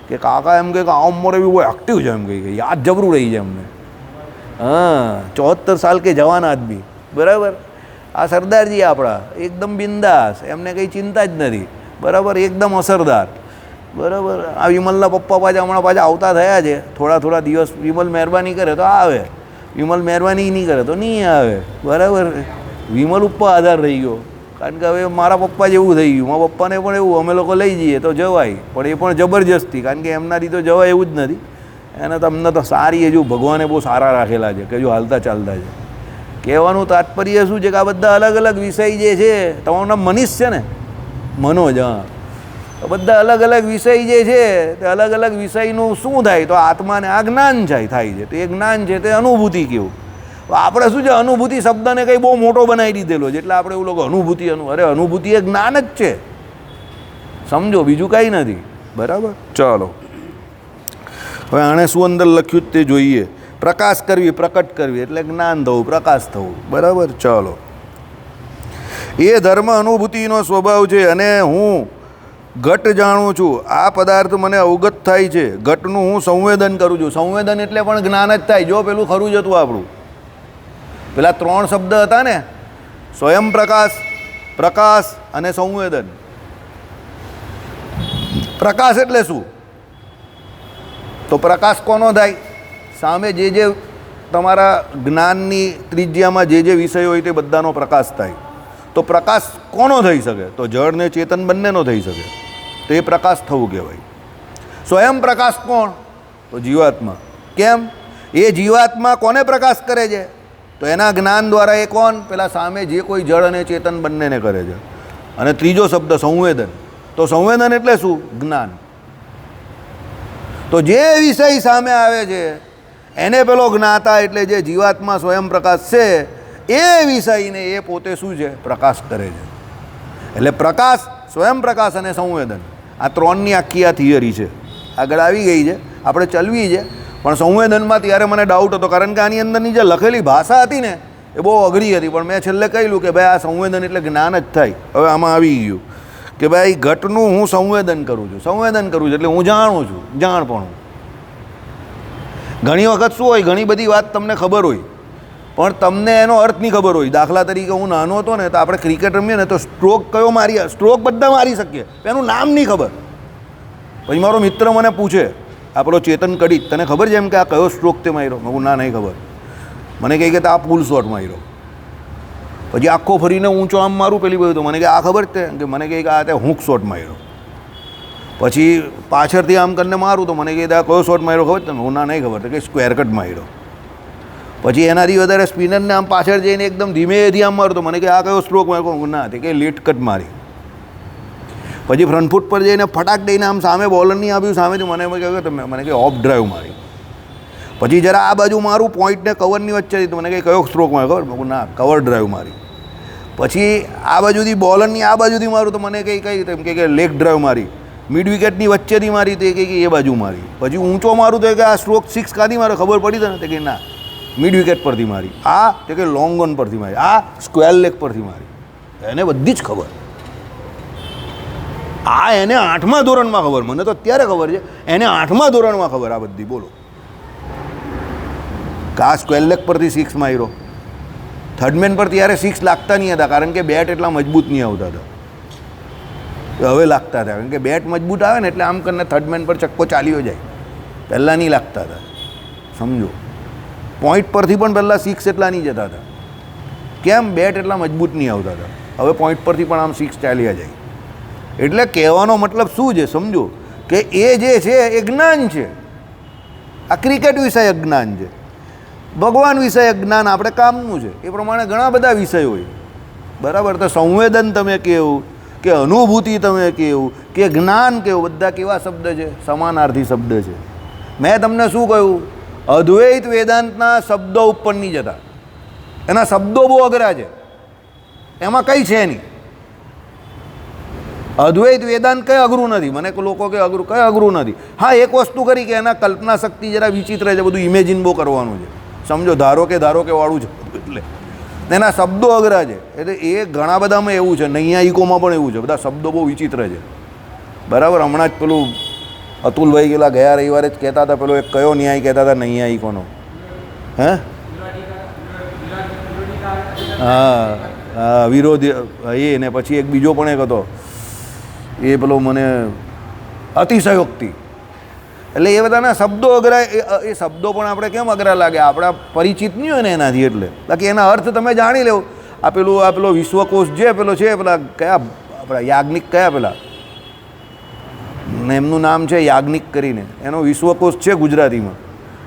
કે કાકા એમ કે આ ઉંમરે બી બહુ એક્ટિવ છે એમ કહી યાદ જબરું રહી છે એમને. हाँ 74 साल के जवान आदमी बराबर आ सरदारजी આપણા એકદમ બિંદાસ એમને કંઈ ચિંતા જ નથી બરાબર એકદમ અસરદાર બરાબર આ વિમલના પપ્પા પાછા હમણાં પાછા આવતા થયા છે થોડા દિવસ વિમલ મહેરબાની કરે તો આવે વિમલ મહેરબાની નહીં કરે તો નહીં આવે બરાબર વિમલ ઉપર આધાર રહી ગયો કારણ કે હવે મારા પપ્પા જેવું થઈ ગયું મારા પપ્પાને પણ એવું અમે લોકો લઈ જઈએ તો જવાય પણ એ પણ જબરજસ્તી કારણ કે એમનાથી તો જવાય એવું જ નથી એને તમને તો સારી હજુ ભગવાને બહુ સારા રાખેલા છે કે હજુ હાલતા ચાલતા છે કહેવાનું તાત્પર્ય શું છે કે આ બધા અલગ અલગ વિષય જે છે તમારું નામ મનીષ છે ને મનોજ હા તો બધા અલગ અલગ વિષય જે છે તે અલગ અલગ વિષયનું શું થાય તો આત્માને આ જ્ઞાન થાય છે તો એ જ્ઞાન છે તે અનુભૂતિ કેવું આપણે શું છે અનુભૂતિ શબ્દને કંઈ બહુ મોટો બનાવી દીધેલો છે એટલે આપણે એવું લોકો અનુભૂતિ અરે અનુભૂતિ એ જ્ઞાન જ છે સમજો બીજું કાંઈ નથી બરાબર ચાલો હવે આણે શું અંદર લખ્યું તે જોઈએ પ્રકાશ કરવી પ્રકટ કરવી એટલે જ્ઞાન થવું પ્રકાશ થવું બરાબર ચાલો એ ધર્મ અનુભૂતિનો સ્વભાવ છે અને હું ઘટ જાણું છું આ પદાર્થ મને અવગત થાય છે ઘટનું હું સંવેદન કરું છું સંવેદન એટલે પણ જ્ઞાન જ થાય જો પેલું ખરું જ હતું આપણું પેલા 3 શબ્દ હતા ને સ્વયં પ્રકાશ પ્રકાશ અને સંવેદન પ્રકાશ એટલે શું તો પ્રકાશ કોનો થાય સામે જે તમારા જ્ઞાનની ત્રિજ્યામાં જે વિષય હોય તે બધાનો પ્રકાશ થાય તો પ્રકાશ કોનો થઈ શકે તો જળ ને ચેતન બંનેનો થઈ શકે તો એ પ્રકાશ થવું કહેવાય સ્વયં પ્રકાશ કોણ તો જીવાત્મા કેમ એ જીવાત્મા કોને પ્રકાશ કરે છે તો એના જ્ઞાન દ્વારા એ કોણ પેલા સામે જે કોઈ જળ અને ચેતન બંનેને કરે છે અને ત્રીજો શબ્દ સંવેદન તો સંવેદન એટલે શું જ્ઞાન તો જે વિષય સામે આવે છે એને પેલો જ્ઞાતા એટલે જે જીવાત્મા સ્વયં પ્રકાશ છે એ વિષયને એ પોતે શું છે પ્રકાશ કરે છે એટલે પ્રકાશ સ્વયં પ્રકાશ અને સંવેદન આ 3ની આખી આ થિયરી છે આગળ આવી ગઈ છે આપણે ચલવી છે પણ સંવેદનમાં ત્યારે મને ડાઉટ હતો કારણ કે આની અંદરની જે લખેલી ભાષા હતી ને એ બહુ અઘરી હતી પણ મેં છેલ્લે કહેલું કે ભાઈ આ સંવેદન એટલે જ્ઞાન જ થાય હવે આમાં આવી ગયું કે ભાઈ ઘટનું હું સંવેદન કરું છું એટલે હું જાણું છું જાણપણું ઘણી વખત શું હોય ઘણી બધી વાત તમને ખબર હોય પણ તમને એનો અર્થ નહીં ખબર હોય દાખલા તરીકે હું નાનો હતો ને તો આપણે ક્રિકેટ રમીએ ને તો સ્ટ્રોક કયો મારીએ સ્ટ્રોક બધા મારી શકીએ એનું નામ નહીં ખબર પછી મારો મિત્ર મને પૂછે આપણો ચેતન કડી તને ખબર છે એમ કે આ કયો સ્ટ્રોક તે માર્યો મેં ના નહીં ખબર મને કહે કે આ પુલ શોટ માર્યો પછી આખો ફરીને ઊંચો આમ મારું પેલી બધું તો મને કે આ ખબર છે કે મને કહે કે આ તે હુક શોટ માર્યો પછી પાછળથી આમ કરીને મારું તો મને કહે આ કયો શોટ માર્યો ખબર છે હું ના નહીં ખબર તો કે સ્ક્વેર કટ માર્યો પછી એનાથી વધારે સ્પિનરને આમ પાછળ જઈને એકદમ ધીમેથી આમ મારું તો મને કે આ કયો સ્ટ્રોક માર્યો ના તે કે લેટ કટ મારી પછી ફ્રન્ટ ફૂટ પર જઈને ફટાક દઈને આમ સામે બોલર નહીં આપ્યું સામેથી મને કહ્યું કે મને કે ઓફ ડ્રાઈવ મારી પછી જરા આ બાજુ મારું પોઈન્ટને કવરની વચ્ચેથી તો મને કહે કયો સ્ટ્રોક માર્યો ખબર ના કવર ડ્રાઈવ મારી પછી આ બાજુથી બોલરની આ બાજુથી મારું તો મને કઈ એમ કે લેગ ડ્રાઈવ મારી મિડ વિકેટની વચ્ચેથી મારી તો એ કે એ બાજુ મારી પછી ઊંચો મારું તો કે આ સ્ટ્રોક 6 કાઢી મારે ખબર પડી ને તો કે ના મિડ વિકેટ પરથી મારી આ તો કે લોંગ ઓન પરથી મારી આ સ્ક્વેર લેગ પરથી મારી એને બધી જ ખબર આ એને 8મા ધોરણમાં ખબર મને તો અત્યારે ખબર છે એને 8મા ધોરણમાં ખબર આ બધી બોલો આ સ્ક્વેર લેગ પરથી 6 માર્યો થર્ડમેન પર ત્યારે 6 લાગતા નહીં હતા કારણ કે બેટ એટલા મજબૂત નહીં આવતા હતા હવે લાગતા હતા કારણ કે બેટ મજબૂત આવે ને એટલે આમ કરીને થર્ડમેન પર ચક્કો ચાલ્યો જાય પહેલાં નહીં લાગતા હતા સમજો પોઈન્ટ પરથી પણ પહેલાં 6 એટલા નહીં જતા હતા કેમ બેટ એટલા મજબૂત નહીં આવતા હતા હવે પોઈન્ટ પરથી પણ આમ 6 ચાલ્યા જાય એટલે કહેવાનો મતલબ શું છે સમજો કે એ જે છે એ જ્ઞાન છે આ ક્રિકેટ વિષયક જ્ઞાન છે ભગવાન વિષયક જ્ઞાન આપણે કામનું છે એ પ્રમાણે ઘણા બધા વિષયો હોય બરાબર તો સંવેદન તમે કેવું કે અનુભૂતિ તમે કેવું કે જ્ઞાન કેવું બધા કેવા શબ્દ છે સમાનાર્થી શબ્દ છે મેં તમને શું કહ્યું અદ્વૈત વેદાંતના શબ્દો ઉપર નહીં જતા એના શબ્દો બહુ અઘરા છે એમાં કંઈ છે નહીં અદ્વૈત વેદાંત કંઈ અઘરું નથી મને લોકો કે અઘરું કંઈ અઘરું નથી હા એક વસ્તુ કરી કે એના કલ્પના શક્તિ જરા વિચિત્ર છે બધું ઇમેજિન બહુ કરવાનું છે સમજો ધારો કે વાળું છે એટલે એના શબ્દો અઘરા છે એટલે એ ઘણા બધામાં એવું છે નૈયાયિકોમાં પણ એવું છે બધા શબ્દો બહુ વિચિત્ર છે બરાબર હમણાં જ પેલું અતુલભાઈ ગયા રવિવારે જ કહેતા હતા પેલો એક કયો ન્યાય કહેતા હતા નૈયાયિકોનો હે હા હા વિરોધી એ ને પછી એક બીજો પણ એક હતો એ પેલો મને અતિશયોક્તિ. એટલે એ બધાના શબ્દો અઘરા, એ શબ્દો પણ આપણે કેમ અઘરા લાગે, આપણા પરિચિત નહીં હોય ને એનાથી. એટલે બાકી એના અર્થ તમે જાણી લેવો. આ પેલો વિશ્વકોશ જે પેલો છે, પેલા કયા આપણા યાજ્ઞિક કયા પેલા એમનું નામ છે યાજ્ઞિક કરીને, એનો વિશ્વકોશ છે ગુજરાતીમાં.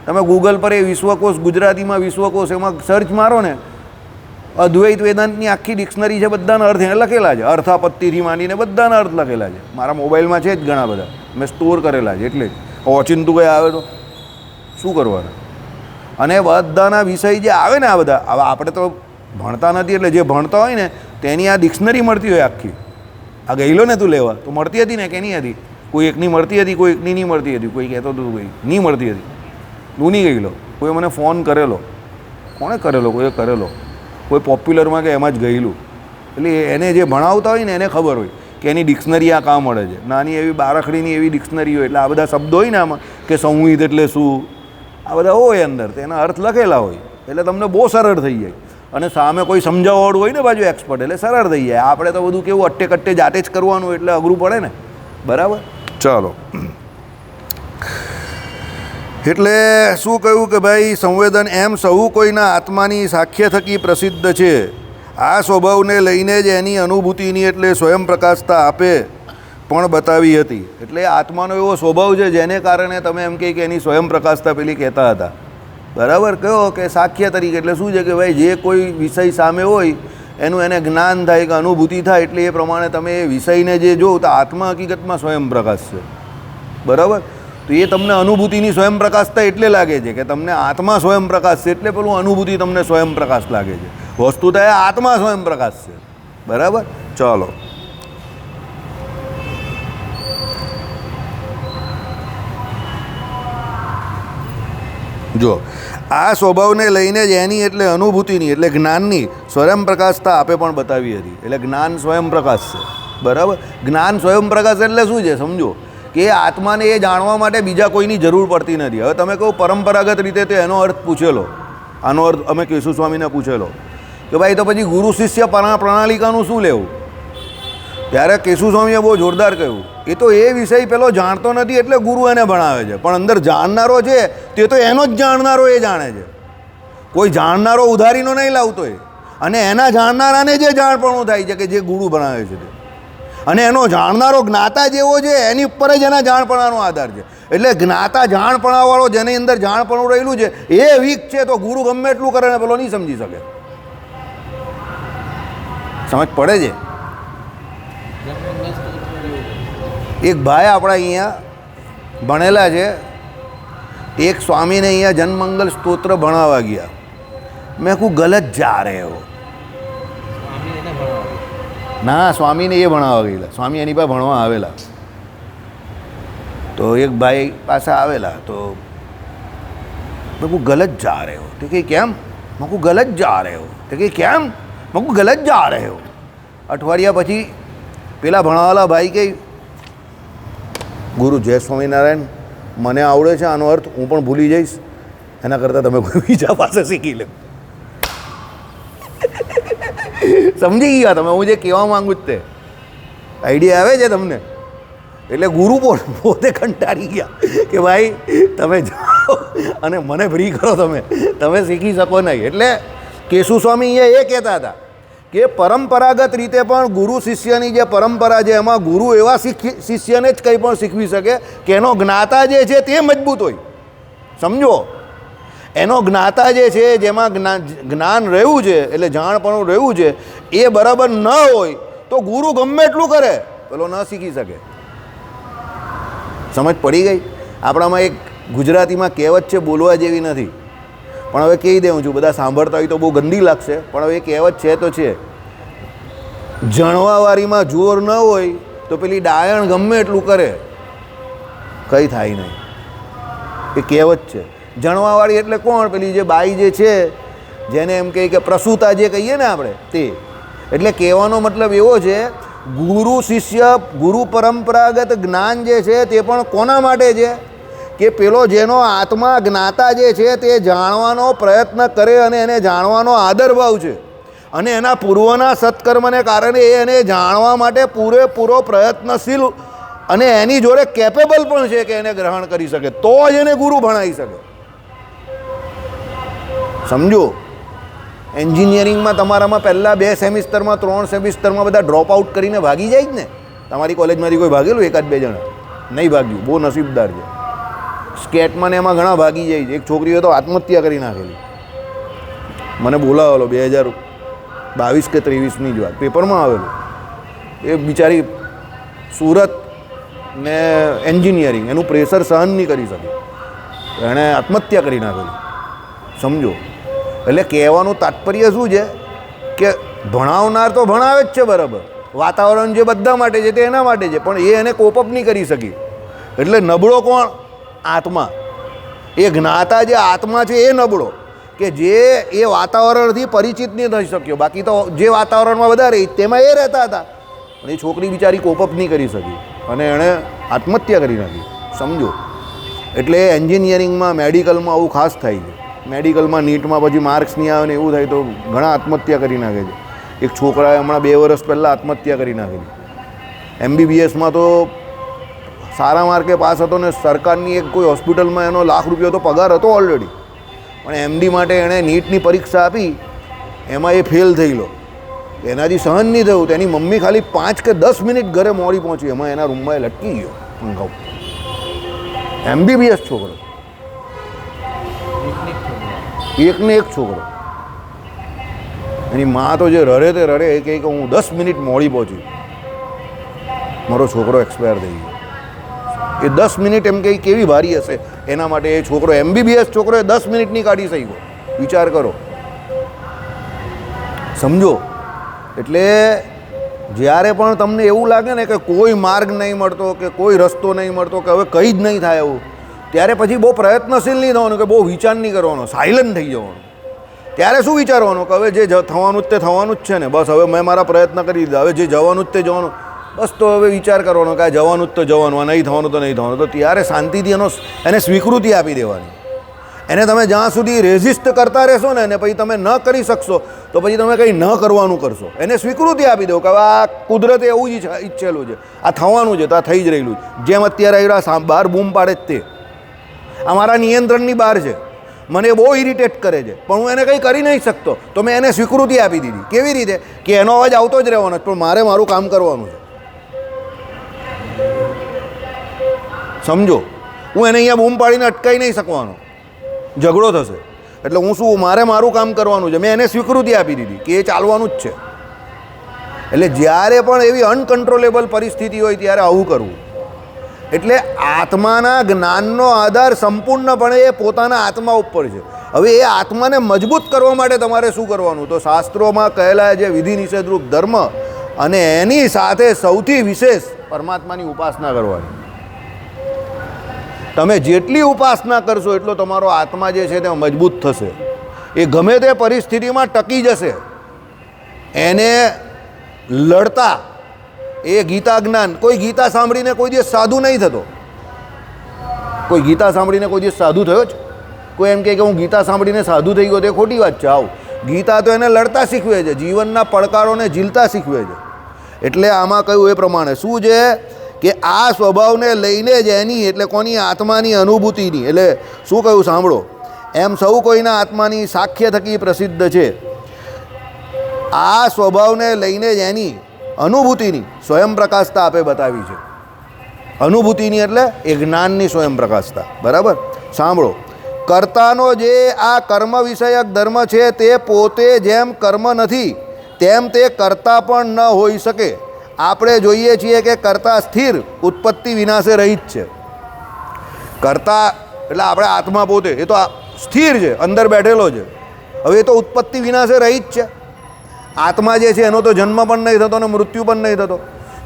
તમે ગૂગલ પર એ વિશ્વકોશ ગુજરાતીમાં વિશ્વકોશ એમાં સર્ચ મારો ને, અદ્વૈત વેદાંતની આખી ડિક્શનરી છે, બધાના અર્થ એને લખેલા છે, અર્થાપત્તિથી માંડીને બધાના અર્થ લખેલા છે. મારા મોબાઈલમાં છે જ ઘણા બધા, મેં સ્ટોર કરેલા છે. એટલે ઓચિંતું કંઈ આવે તો શું કરવાનું. અને બધાના વિષય જે આવે ને આ બધા, હવે આપણે તો ભણતા નથી, એટલે જે ભણતા હોય ને તેની આ ડિક્શનરી મળતી હોય આખી. આ ગયેલો ને તું લેવા તો મળતી હતી ને કે નહીં હતી? કોઈ એકની મળતી હતી, કોઈ એકની નહીં મળતી હતી, કોઈ કહેતો હતું કોઈ નહીં મળતી હતી. તું નહીં ગયેલો, કોઈ મને ફોન કરેલો, કોણે કરેલો, કોઈએ કરેલો, કોઈ પોપ્યુલરમાં કે એમાં જ ગયેલું. એટલે એને જે ભણાવતા હોય ને એને ખબર હોય કે એની ડિક્શનરી આ કાં મળે છે. નાની એવી બારખડીની એવી ડિક્શનરી હોય, એટલે આ બધા શબ્દો હોય ને આમાં કે સંહિત એટલે શું, આ બધા હોય અંદર, તેના અર્થ લખેલા હોય, એટલે તમને બહુ સરળ થઈ જાય. અને સામે કોઈ સમજાવવાળું હોય ને બાજુ એક્સપર્ટ, એટલે સરળ થઈ જાય. આપણે તો બધું કેવું અટ્ટે કટ્ટે જાતે જ કરવાનું, એટલે અઘરું પડે ને. બરાબર, ચાલો. એટલે શું કહ્યું કે ભાઈ સંવેદન એમ સહુ કોઈના આત્માની સાખ્ય થકી પ્રસિદ્ધ છે. આ સ્વભાવને લઈને જ એની અનુભૂતિની એટલે સ્વયં પ્રકાશતા આપે પણ બતાવી હતી. એટલે આત્માનો એવો સ્વભાવ છે જેને કારણે તમે એમ કહી કે એની સ્વયં પ્રકાશતા પેલી કહેતા હતા. બરાબર, કયો કે સાખ્ય તરીકે. એટલે શું છે કે ભાઈ જે કોઈ વિષય સામે હોય એનું એને જ્ઞાન થાય કે અનુભૂતિ થાય, એટલે એ પ્રમાણે તમે એ વિષયને જે જો તો આત્મા હકીકતમાં સ્વયં પ્રકાશ છે. બરાબર, તો એ તમને અનુભૂતિની સ્વયં પ્રકાશતા એટલે લાગે છે કે તમને આત્મા સ્વયં પ્રકાશ છે, એટલે પેલું અનુભૂતિ તમને સ્વયં પ્રકાશ લાગે છે. વસ્તુતઃ એ આત્મા સ્વયં પ્રકાશ છે. બરાબર, ચાલો. જો આ સ્વભાવને લઈને જ એની એટલે અનુભૂતિની એટલે જ્ઞાનની સ્વયં પ્રકાશતા આપે પણ બતાવી હતી. એટલે જ્ઞાન સ્વયં પ્રકાશ છે. બરાબર, જ્ઞાન સ્વયં પ્રકાશ એટલે શું છે સમજો કે આત્માને એ જાણવા માટે બીજા કોઈની જરૂર પડતી નથી. હવે તમે કહો પરંપરાગત રીતે તો એનો અર્થ પૂછેલો, આનો અર્થ અમે કેશુ સ્વામીને પૂછેલો કે ભાઈ તો પછી ગુરુ શિષ્ય પ્રણાલિકાનું શું લેવું? ત્યારે કેશુ સ્વામીએ બહુ જોરદાર કહ્યું, એ તો એ વિષય પેલો જાણતો નથી એટલે ગુરુ એને ભણાવે છે, પણ અંદર જાણનારો છે તે તો એનો જ જાણનારો એ જાણે છે. કોઈ જાણનારો ઉધારીનો નહીં લાવતો એ, અને એના જાણનારાને જે જાણપણું થાય છે કે જે ગુરુ ભણાવે છે તે, અને એનો જાણનારો જ્ઞાતા જેવો છે એની ઉપર જ એના જાણપણાનો આધાર છે. એટલે જ્ઞાતા જાણપણાવાળો જેની અંદર જાણપણું રહેલું છે એ વીક છે તો ગુરુ ગમે એટલું કરે ને પેલો નહીં સમજી શકે. સમજ પડે છે? એક ભાઈ આપણા અહીંયા ભણેલા છે, એક સ્વામીને અહીંયા જનમંગલ સ્તોત્ર ભણાવવા ગયા. મેં કહું ગલત જા રહે હો. ના, સ્વામીને એ ભણાવવા ગયેલા, સ્વામી એની પાસે ભણવા આવેલા. તો એક ભાઈ પાસે આવેલા તો મેં કહું ગલત જા રહે હો. તો કે કેમ? મેં કહું ગલત જા રહે હો. તો કે કેમ? મેં કહું ગલત જા રહે હો. અઠવાડિયા પછી પેલા ભણાવેલા ભાઈ કહે ગુરુ જય સ્વામિનારાયણ, મને આવડે છે આનો અર્થ, હું પણ ભૂલી જઈશ, એના કરતાં તમે કોઈ બીજા પાસે શીખી લો. સમજી ગયા તમે હું જે કહેવા માગું જ તે? આઈડિયા આવે છે તમને? એટલે ગુરુ પોતે કંટાળી ગયા કે ભાઈ તમે જાઓ અને મને ફ્રી કરો, તમે શીખી શકો નહીં. એટલે કેશુ સ્વામી અહીંયા એ કહેતા હતા કે પરંપરાગત રીતે પણ ગુરુ શિષ્યની જે પરંપરા છે એમાં ગુરુ એવા શિષ્યને જ કંઈ પણ શીખવી શકે કે એનો જ્ઞાતા જે છે તે મજબૂત હોય. સમજો, એનો જ્ઞાતા જે છે જેમાં જ્ઞાન રહેવું છે એટલે જાણપણું રહેવું છે એ બરાબર ન હોય તો ગુરુ ગમે એટલું કરે પેલો ન શીખી શકે. સમજ પડી ગઈ? આપણામાં એક ગુજરાતીમાં કહેવત છે, બોલવા જેવી નથી પણ હવે કહી દઉં છું, બધા સાંભળતા હોય તો બહુ ગંદી લાગશે પણ હવે એ કહેવત છે તો છે, જણવાવાળીમાં જોર ન હોય તો પેલી ડાયણ ગમે એટલું કરે કંઈ થાય નહીં. એ કહેવત છે. જણવાવાળી એટલે કોણ? પેલી જે બાઈ જે છે જેને એમ કહે કે પ્રસૂતા જે કહીએ ને આપણે તે. એટલે કહેવાનો મતલબ એવો છે ગુરુ શિષ્ય ગુરુ પરંપરાગત જ્ઞાન જે છે તે પણ કોના માટે છે કે પેલો જેનો આત્મા જ્ઞાતા જે છે તે જાણવાનો પ્રયત્ન કરે અને એને જાણવાનો આદરભાવ છે, અને એના પૂર્વના સત્કર્મને કારણે એને જાણવા માટે પૂરેપૂરો પ્રયત્નશીલ અને એની જોડે કેપેબલ પણ છે કે એને ગ્રહણ કરી શકે, તો જ એને ગુરુ ભણાવી શકે. સમજો, એન્જિનિયરિંગમાં તમારામાં પહેલાં 2 સેમિસ્ટરમાં 3 સેમિસ્ટરમાં બધા ડ્રોપ આઉટ કરીને ભાગી જાય જ ને. તમારી કોલેજમાંથી કોઈ ભાગેલું? 1-2 જણા નહીં ભાગ્યું, બહુ નસીબદાર છે. સ્કેટમાં ને એમાં ઘણા ભાગી જાય છે. એક છોકરીએ તો આત્મહત્યા કરી નાખેલી. મને બોલાવેલો 2022 કે 23ની જ વાત, પેપરમાં આવેલું. એ બિચારી સુરત ને એન્જિનિયરિંગ એનું પ્રેશર સહન નહીં કરી શકી, એણે આત્મહત્યા કરી નાખેલી. સમજો, એટલે કહેવાનું તાત્પર્ય શું છે કે ભણાવનાર તો ભણાવે જ છે બરાબર, વાતાવરણ જે બધા માટે છે તે એના માટે છે, પણ એ એને કોપઅપ નહીં કરી શકી. એટલે નબળો કોણ? આત્મા. એ જ્ઞાતા જે આત્મા છે એ નબળો, કે જે એ વાતાવરણથી પરિચિત નહીં થઈ શક્યો. બાકી તો જે વાતાવરણમાં બધા રહી તેમાં એ રહેતા હતા, પણ એ છોકરી બિચારી કોપઅપ નહીં કરી શકી અને એણે આત્મહત્યા કરી નાખી. સમજો, એટલે એન્જિનિયરિંગમાં મેડિકલમાં આવું ખાસ થાય છે. મેડિકલમાં નીટમાં પછી માર્ક્સ નહીં આવે ને એવું થાય તો ઘણા આત્મહત્યા કરી નાખે છે. એક છોકરાએ હમણાં 2 વર્ષ પહેલાં આત્મહત્યા કરી નાખેલી. MBBSમાં તો સારા માર્કે પાસ હતો ને સરકારની એક કોઈ હોસ્પિટલમાં એનો ₹1,00,000 તો પગાર હતો ઓલરેડી, પણ MD માટે એણે નીટની પરીક્ષા આપી, એમાં એ ફેલ થયેલો. એનાથી સહન નહીં થયું, તેની મમ્મી ખાલી 5 કે 10 મિનિટ ઘરે મોડી પહોંચી, એમાં એના રૂમમાં એ લટકી ગયો પંખા. MBBS છોકરો, એકને એક છોકરો. એની મા તો જે રડે તે રડે, એ કહે કે હું 10 મિનિટ મોડી પહોંચી, મારો છોકરો એક્સપાયર થઈ ગયો. એ 10 મિનિટ એમ કંઈ કેવી ભારી હશે એના માટે. એ છોકરો MBBS છોકરો એ 10 મિનિટની કાઢી શક્યો, વિચાર કરો. સમજો, એટલે જ્યારે પણ તમને એવું લાગે ને કે કોઈ માર્ગ નહીં મળતો, કે કોઈ રસ્તો નહીં મળતો, કે હવે કંઈ જ નહીં થાય એવું, ત્યારે પછી બહુ પ્રયત્નશીલ નહીં થવાનું, કે બહુ વિચાર નહીં કરવાનો, સાયલન્ટ થઈ જવાનું. ત્યારે શું વિચારવાનું કે હવે જે થવાનું જ તે થવાનું જ છે ને, બસ હવે મેં મારા પ્રયત્ન કરી દીધા, હવે જે જવાનું જ તે જવાનું, બસ તો હવે વિચાર કરવાનો કે આ જવાનું જ તો જવાનું, આ નહીં થવાનું તો નહીં થવાનું. તો ત્યારે શાંતિથી એને સ્વીકૃતિ આપી દેવાની. એને તમે જ્યાં સુધી રેઝિસ્ટ કરતા રહેશો ને અને પછી તમે ન કરી શકશો તો પછી તમે કંઈ ન કરવાનું કરશો. એને સ્વીકૃતિ આપી દો કે હવે આ કુદરતે એવું જ ઈચ્છેલું છે, આ થવાનું છે તો આ થઈ જ રહેલું છે. જેમ અત્યારે આવ્યા બહાર બૂમ પાડે જ તે અમારા નિયંત્રણની બહાર છે, મને બહુ ઇરિટેટ કરે છે, પણ હું એને કંઈ કરી નહીં શકતો, તો મેં એને સ્વીકૃતિ આપી દીધી. કેવી રીતે? કે એનો અવાજ આવતો જ રહેવાનો, પણ મારે મારું કામ કરવાનું છે. સમજો, હું એને અહીંયા બૂમ પાડીને અટકાવી નહીં શકવાનો, ઝઘડો થશે. એટલે હું શું, મારે મારું કામ કરવાનું છે. મેં એને સ્વીકૃતિ આપી દીધી કે એ ચાલવાનું જ છે. એટલે જ્યારે પણ એવી અનકન્ટ્રોલેબલ પરિસ્થિતિ હોય ત્યારે આવું કરવું. એટલે આત્માના જ્ઞાનનો આધાર સંપૂર્ણપણે એ પોતાના આત્મા ઉપર છે. હવે એ આત્માને મજબૂત કરવા માટે તમારે શું કરવાનું? તો શાસ્ત્રોમાં કહેલા જે વિધિ નિષેધરૂપ ધર્મ અને એની સાથે સૌથી વિશેષ પરમાત્માની ઉપાસના કરવાની. તમે જેટલી ઉપાસના કરશો એટલો તમારો આત્મા જે છે તે મજબૂત થશે. એ ગમે તે પરિસ્થિતિમાં ટકી જશે. એને લડતા એ ગીતા જ્ઞાન, કોઈ ગીતા સાંભળીને કોઈ દિવસ સાધુ નહીં થતો. કોઈ ગીતા સાંભળીને કોઈ દિવસ સાધુ થયો જ? કોઈ એમ કહે કે હું ગીતા સાંભળીને સાધુ થઈ ગયો, તે ખોટી વાત છે. આવું ગીતા તો એને લડતા શીખવે છે, જીવનના પડકારોને ઝીલતા શીખવે છે. એટલે આમાં કહ્યું એ પ્રમાણે શું છે કે આ સ્વભાવને લઈને જ એની, એટલે કોની? આત્માની અનુભૂતિની. એટલે શું કહ્યું સાંભળો, એમ સૌ કોઈના આત્માની સાખ્ય થકી પ્રસિદ્ધ છે. આ સ્વભાવને લઈને જ એની અનુભૂતિની સ્વયં પ્રકાશતા આપે બતાવી છે. અનુભૂતિની એટલે એ જ્ઞાનની સ્વયં પ્રકાશતા. બરાબર? સાંભળો, કર્તાનો જે આ કર્મ વિષયક ધર્મ છે તે પોતે જેમ કર્મ નથી તેમ તે કર્તા પણ ન હોઈ શકે. આપણે જોઈએ છીએ કે કર્તા સ્થિર, ઉત્પત્તિ વિનાશે રહિત છે. કર્તા એટલે આપણે આત્મા પોતે એ તો સ્થિર છે, અંદર બેઠેલો છે. હવે એ તો ઉત્પત્તિ વિનાશે રહિત છે. આત્મા જે છે એનો તો જન્મ પણ નહીં થતો અને મૃત્યુ પણ નહીં થતો.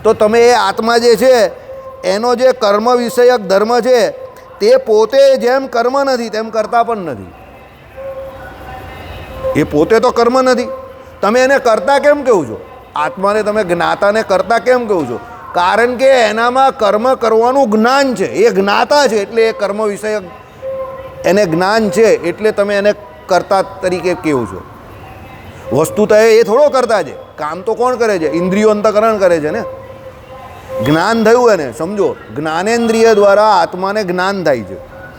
તો તમે એ આત્મા જે છે એનો જે કર્મ વિષયક ધર્મ છે તે પોતે જેમ કર્મ નથી તેમ કરતા પણ નથી. એ પોતે તો કર્મ નથી, તમે એને કરતા કેમ કહો છો? આત્માને તમે જ્ઞાતાને કરતા કેમ કહો છો? કારણ કે એનામાં કર્મ કરવાનું જ્ઞાન છે. એ જ્ઞાતા છે એટલે એ કર્મ વિષયક એને જ્ઞાન છે એટલે તમે એને કર્તા તરીકે કહો છો. વસ્તુતા એ થોડો કરતા છે, કામ તો કોણ કરે છે? ઇન્દ્રિયો અંતકરણ કરે છે ને. જ્ઞાન થયું એને સમજો, જ્ઞાનેન્દ્રિય દ્વારા આત્માને જ્ઞાન થાય છે,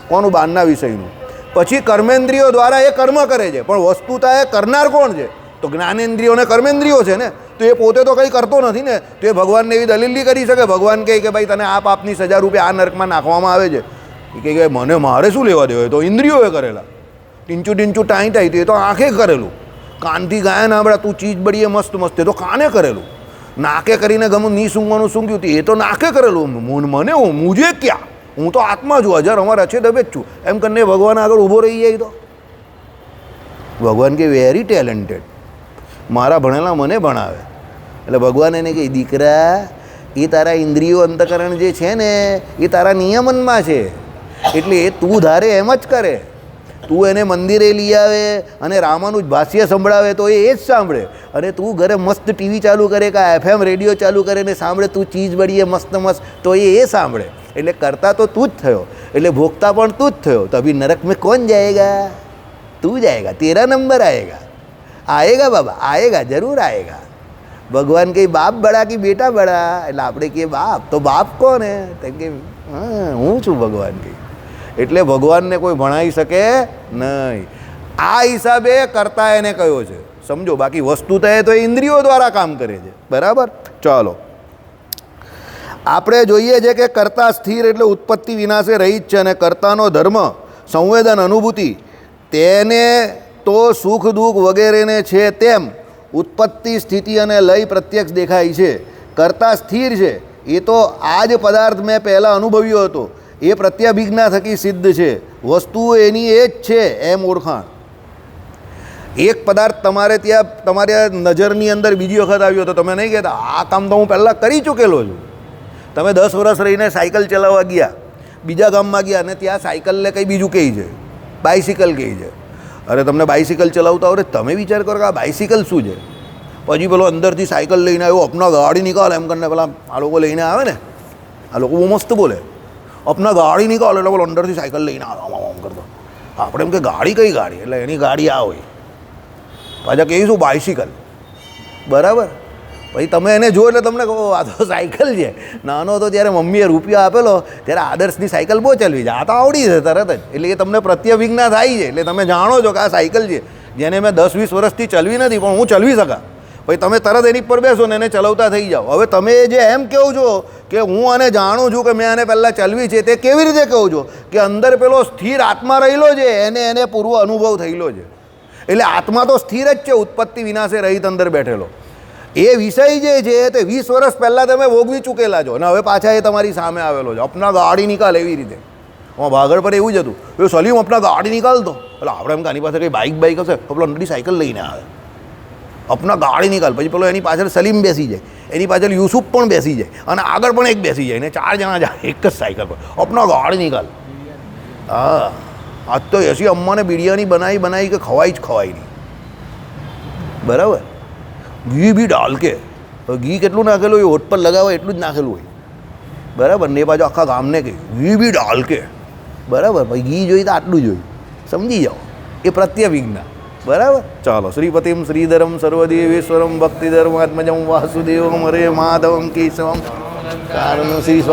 કોનું? બહારના વિષયનું. પછી કર્મેન્દ્રિયો દ્વારા એ કર્મ કરે છે, પણ વસ્તુતા એ કરનાર કોણ છે? તો જ્ઞાનેન્દ્રિયો અને કર્મેન્દ્રિયો છે ને. તો એ પોતે તો કંઈ કરતો નથી ને. તો એ ભગવાનને એવી દલીલ નહીં કરી શકે. ભગવાન કહે કે ભાઈ તને આ પાપની સજા રૂપે આ નરકમાં નાખવામાં આવે છે. એ કહે કે મને મારે શું લેવા દેવા? તો ઇન્દ્રિયોએ કરેલા. ટીંચું ટીંચું ટાઈ ટાઈ તો એ તો આંખે કરેલું. કાનથી ગાયા નામડા તું ચીજ બળીએ મસ્ત મસ્ત, એ તો કાને કરેલું. નાકે કરીને ગમું નહીં સૂંઘવાનું સૂંઘ્યું એ તો નાકે કરેલું. મને હું મુજે ક્યાં, હું તો આત્મા છું, હજાર અમારા છે દબે જ છું એમ કરીને ભગવાન આગળ ઊભો રહી જાય. તો ભગવાન કે વેરી ટેલેન્ટેડ, મારા ભણેલા મને ભણાવે. એટલે ભગવાન એને કહે દીકરા એ તારા ઇન્દ્રિયો અંતકરણ જે છે ને એ તારા નિયમનમાં છે, એટલે એ તું ધારે એમ જ કરે. તું એને મંદિરે લઈ આવે અને રામાનું જ ભાષ્ય સંભળાવે તો એ જ સાંભળે. અને તું ઘરે મસ્ત ટીવી ચાલુ કરે કે FM રેડિયો ચાલુ કરે ને સાંભળે, તું ચીજ બળીએ મસ્ત મસ્ત તો એ સાંભળે. એટલે કરતા તો તું જ થયો, એટલે ભોગતા પણ તું જ થયો. તો અભી નરક મેં કોણ જાયેગા? તું જાયેગા, તેરા નંબર આएगा. આएगा બાબા, આएगा, જરૂર આएगा. ભગવાન કહે બાપ બડા કે બેટા બડા? એટલે આપણે કહીએ બાપ. તો બાપ કોણ હે? તો કે હા હું છું ભગવાન. કહે એટલે ભગવાનને કોઈ ભણાવી શકે નહીં. આ હિસાબે કરતા એને કયો છે સમજો. બાકી વસ્તુ તો એ તો ઇન્દ્રિયો દ્વારા કામ કરે છે. બરાબર. ચાલો આપણે જોઈએ છે કે કર્તા સ્થિર એટલે ઉત્પત્તિ વિનાશે રહી જ છે, અને કર્તાનો ધર્મ સંવેદન અનુભૂતિ તેને તો સુખ દુઃખ વગેરેને છે તેમ ઉત્પત્તિ સ્થિતિ અને લય પ્રત્યક્ષ દેખાય છે. કર્તા સ્થિર છે એ તો આ જ પદાર્થ મેં પહેલાં અનુભવ્યો હતો એ પ્રત્યાભિજ્ઞા થકી સિદ્ધ છે. વસ્તુ એની એ જ છે એમ ઓળખાણ. એક પદાર્થ તમારે ત્યાં તમારી નજરની અંદર બીજી વખત આવ્યો તો તમે નહીં કહેતા આ કામ તો હું પહેલાં કરી ચૂકેલો છું. તમે 10 વર્ષ રહીને સાયકલ ચલાવવા ગયા, બીજા ગામમાં ગયા અને ત્યાં સાયકલને કંઈ બીજું કહે છે, બાઇસિકલ કહે છે. અરે તમને બાઇસિકલ ચલાવતા આવડે? તમે વિચાર કરો કે આ બાઇસિકલ શું છે. પછી પેલો અંદરથી સાયકલ લઈને આવ્યો, અપના ગાડી નિકાલ એમ કરીને પેલા આ લોકો લઈને આવે ને, આ લોકો બહુ મસ્ત બોલે, અપના ગાડી નિકાલ એટલે બોલો અંદરથી સાયકલ લઈને આવે આમ કરતો. આપણે એમ કે ગાડી કઈ ગાડી? એટલે એની ગાડી આ હોય. પાછા કહીશું બાઇસિકલ. બરાબર. પછી તમે એને જો એટલે તમને કહો આ તો સાયકલ છે. નાનો હતો ત્યારે મમ્મીએ રૂપિયા આપેલો ત્યારે આદર્શની સાયકલ બહુ ચલવી છે, આ તો આવડી છે તરત જ. એટલે એ તમને પ્રત્યભિજ્ઞા થાય છે, એટલે તમે જાણો છો કે આ સાયકલ છે જેને મેં 10-20 વર્ષથી ચલવી નથી પણ હું ચલવી શકા. પછી તમે તરત એની પર બેસો ને એને ચલાવતા થઈ જાઓ. હવે તમે જે એમ કહો છો કે હું આને જાણું છું કે મેં આને પહેલાં ચલવી છે, તે કેવી રીતે કહો છો? કે અંદર પેલો સ્થિર આત્મા રહેલો છે એને પૂર્વ અનુભવ થયેલો છે. એટલે આત્મા તો સ્થિર જ છે, ઉત્પત્તિ વિનાશે રહિત અંદર બેઠેલો. એ વિષય જે છે તે 20 વર્ષ પહેલાં તમે ભોગવી ચૂકેલા છો અને હવે પાછા એ તમારી સામે આવેલો છે. અપના ગાડી નિકાલ એવી રીતે. ભાગળ પર એવું જ હતું, એ સલીમ અપના ગાડી નિકાલતો. એટલે આપણે એમ કે આની પાસે કંઈ બાઇક હશે તો પેલો અંદરથી સાયકલ લઈને આવે, અપના ગાડી નિકાલ. પછી પેલો એની પાછળ સલીમ બેસી જાય, એની પાછળ યુસુફ પણ બેસી જાય અને આગળ પણ એક બેસી જાય ને 4 જણા જાય એક જ સાયકલ પર. અપના ગાડી નિકાલ. હા આજ તો એસી અમ્માને બિરયાની બનાવી કે ખવાય જ ખવાય નહીં. બરાબર. ઘી બી ડાલ કે ઘી કેટલું નાખેલું હોય? હોઠ પર લગાવે એટલું જ નાખેલું હોય. બરાબર. ને એ બાજુ આખા ગામને કહે ઘી બી ડાલ કે. બરાબર. ભાઈ ઘી જોઈએ તો આટલું જોયું, સમજી જાઓ. એ પ્રત્યભિજ્ઞા. બરાબર. ચાલો. શ્રીપતિમ શ્રીધરમ સર્વદેવેશ્વરમ ભક્તિધર્માત્મજમ વાસુદેવમ હરે માધવમ કેશવમ કારણ શ્રી